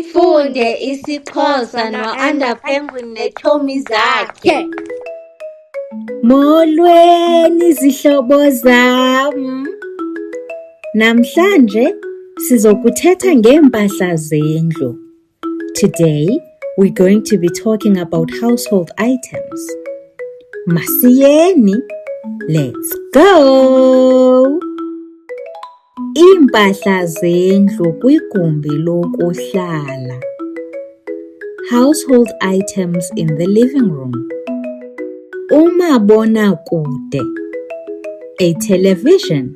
Funde isiXhosa no-Under Penguin neetshomi zakhe. Molweni zihlobo zam. Namhlanje sizokuthetha ngeempahla zendlu. Today we're going to be talking about household items. Masiyeni, let's go! Iimpahla zendlu kwigumbi lokuhlala. Household items in the living room. Umabonakude, a television.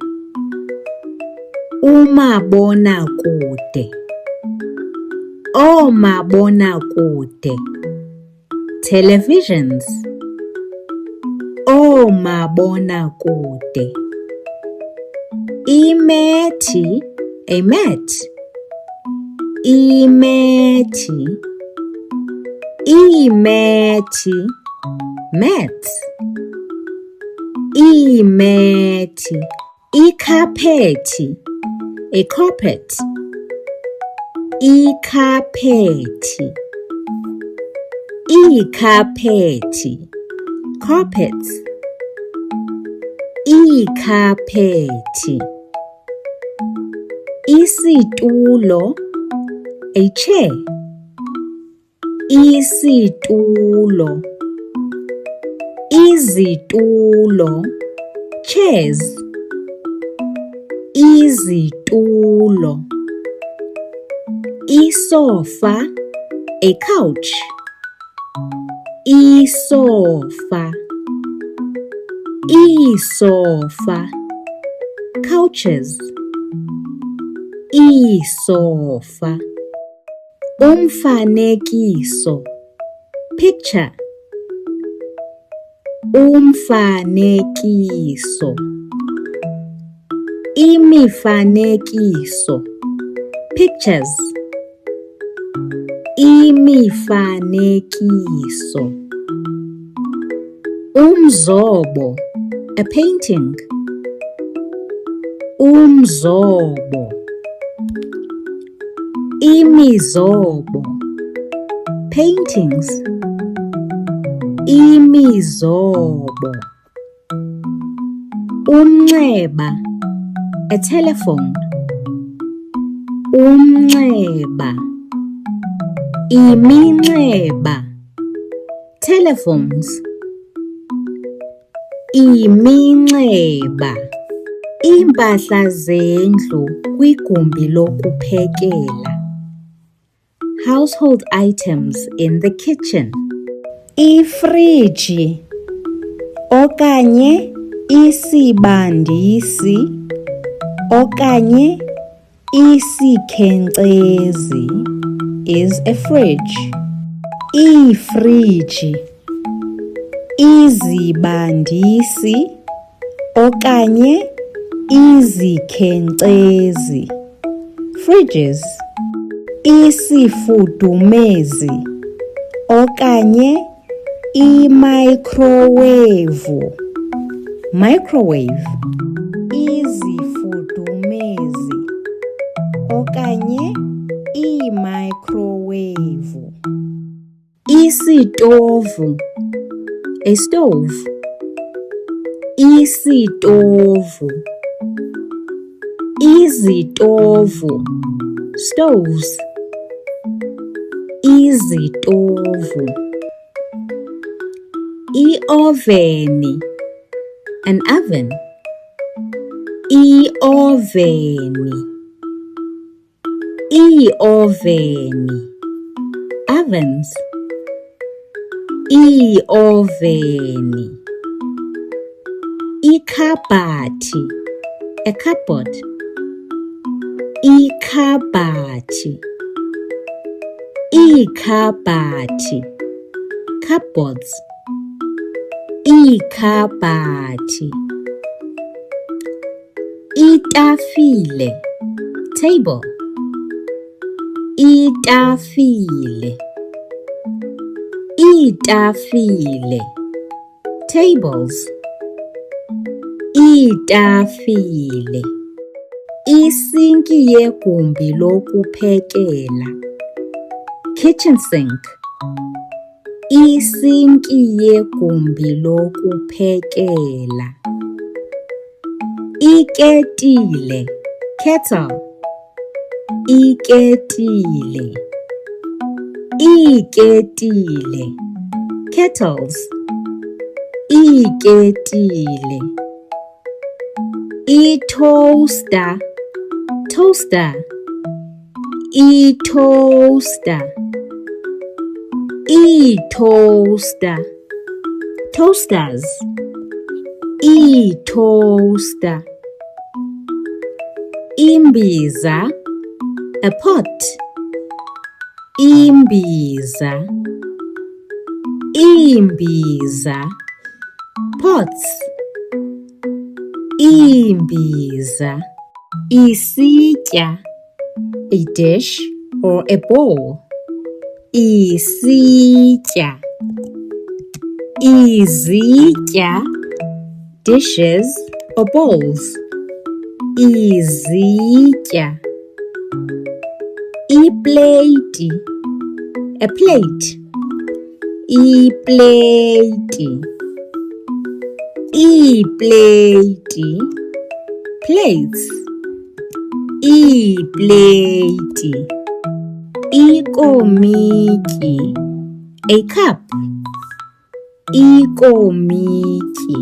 Umabonakude. Oomabonakude, televisions. Oomabonakude. Imethi, a mat. Imethi. Imethi, mats. Imethi. Ikhapethi, a carpet. Ikhapethi. Ikhapethi, carpets. Ikhapethi. Isitulo, a chair. Isitulo. Izitulo, chairs. Izitulo. Isofa, a couch. Isofa. Isofa, couches. Isofa. Umfanekiso, picture. Umfanekiso. Imifanekiso, pictures. Imifanekiso. Umzobo, a painting. Umzobo. Imizobo, paintings. Imizobo. Umnxeba, a telephone. Umnxeba. Iminxeba, telephones. Iminxeba. Iimpahla zendlu kwigumbi lokuphekela. Household items in the kitchen. Ifriji okanye isibandisi okanye isikhenkcezi is a fridge. Iifriji, izibandisi okanye izikhenkcezi, fridges. Isifudumezi okanye imicrowave, microwave. Izifudumezi okanye imicrowave. Isitovu, a stove. Isitovu. Izitovu, stoves. Izitovu. I-oveni, an oven. I-oveni. I-oveni, ovens. I-oveni. Ikhabhathi, a cupboard. Ikhabhathi. Ikhabhathi, cupboards. Ikhabhathi. Itafile, table. Itafile. Itafile, tables. Itafile. Isinki yegumbi lokuphekela. kitchen sink. Isinki yegumbi lokuphekela. Iketile, kettle. Iketile. Iketile, kettles. Iketile. I-toaster, toaster. I-toaster. I-toaster, toasters. I-toaster. Imbiza, a pot. Imbiza. Imbiza, pots. Imbiza. Isitya, a dish or a bowl. Isitya. Izitya, dishes or bowls. Izitya. Iplate, a plate. Iplate. Iplate, plates. Iplate. Ikomiki, a cup. Ikomiki.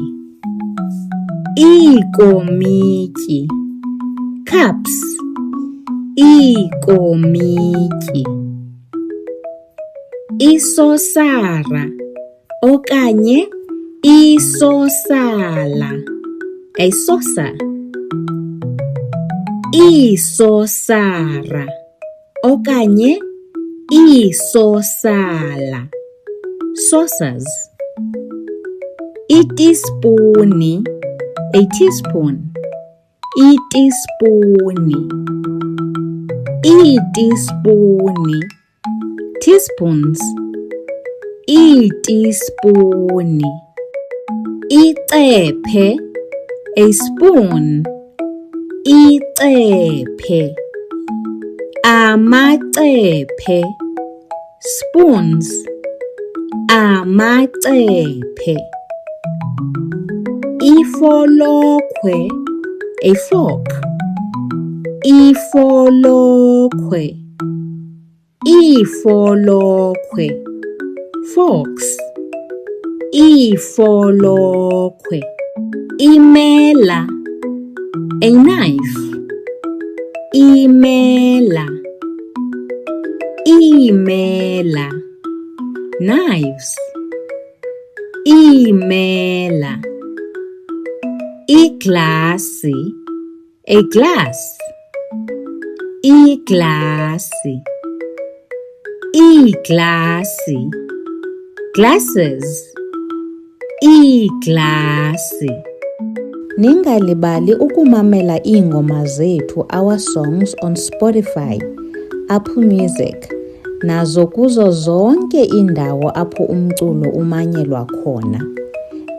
Ikomiki, cups. Ikomiki. Isosara okanye isosala, a saucer. Isosara okanye isosala, saucers. Iteaspoon, a teaspoon. Iteaspoon. Iteaspoon, teaspoons. Iteaspoon. Icephe, a spoon. Icephe. Amacephe, spoons. Amacephe. Ifolokhwe, a fork. Ifolokhwe. Ifolokhwe, forks. Ifolokhwe. Imela, a knife. Imela. Imela, knives. Imela. Iglasi, a glass. Iglasi. Iglasi, glasses. Iglasi. Ningalibali ukumamela iingoma zethu, our songs, on Spotify, Apple Music, nazo kuzo zonke indawo apho umculo umanyelwa khona.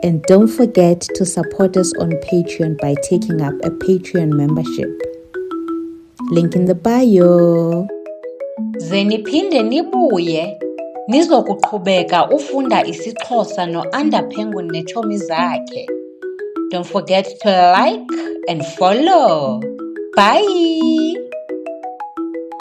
And don't forget to support us on Patreon by taking up a Patreon membership. Link in the bio. Ze niphinde nibuye nizokuqhubeka ufunda isiXhosa noAndaPenguin neetshomi zakhe. Don't forget to like and follow. Bye!